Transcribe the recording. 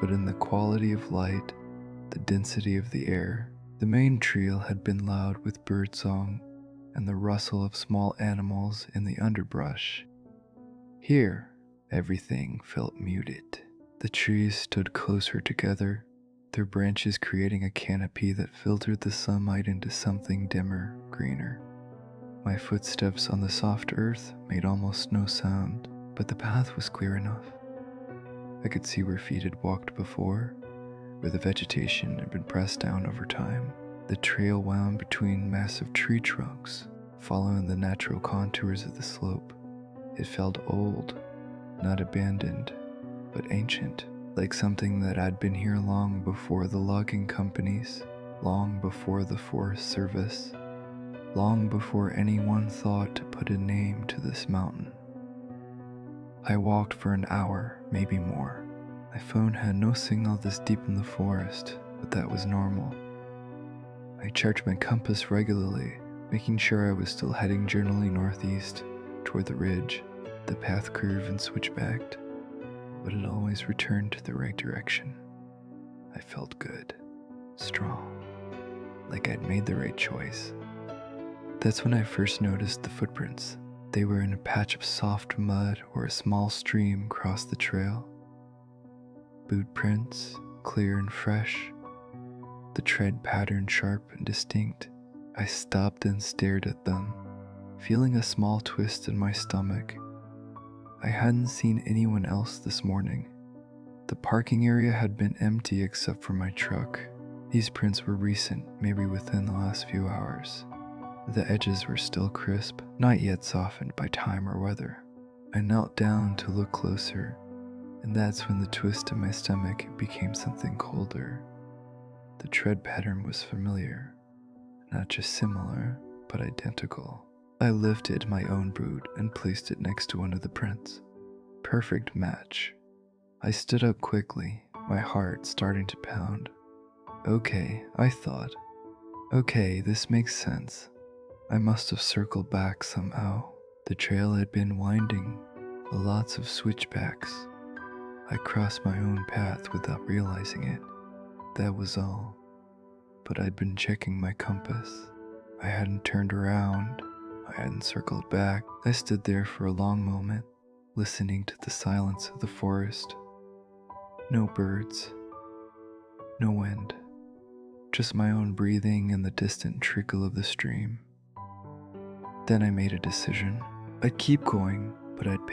but in the quality of light, the density of the air. The main trail had been loud with birdsong and the rustle of small animals in the underbrush. Here, everything felt muted. The trees stood closer together, their branches creating a canopy that filtered the sunlight into something dimmer, greener. My footsteps on the soft earth made almost no sound, but the path was clear enough. I could see where feet had walked before, where the vegetation had been pressed down over time. The trail wound between massive tree trunks, following the natural contours of the slope. It felt old, not abandoned, but ancient, like something that had been here long before the logging companies, long before the Forest Service, long before anyone thought to put a name to this mountain. I walked for an hour, maybe more. My phone had no signal this deep in the forest, but that was normal. I checked my compass regularly, making sure I was still heading generally northeast, toward the ridge. The path curved and switchbacked, but it always returned to the right direction. I felt good, strong, like I'd made the right choice. That's when I first noticed the footprints. They were in a patch of soft mud where a small stream crossed the trail. Boot prints, clear and fresh, the tread pattern sharp and distinct. I stopped and stared at them, feeling a small twist in my stomach. I hadn't seen anyone else this morning. The parking area had been empty except for my truck. These prints were recent, maybe within the last few hours. The edges were still crisp, not yet softened by time or weather. I knelt down to look closer, and that's when the twist in my stomach became something colder. The tread pattern was familiar, not just similar, but identical. I lifted my own boot and placed it next to one of the prints. Perfect match. I stood up quickly, my heart starting to pound. Okay, I thought. Okay, this makes sense. I must have circled back somehow. The trail had been winding, lots of switchbacks. I crossed my own path without realizing it. That was all. But I'd been checking my compass. I hadn't turned around. I hadn't circled back. I stood there for a long moment, listening to the silence of the forest. No birds, no wind, just my own breathing and the distant trickle of the stream. Then I made a decision. I'd keep going, but I'd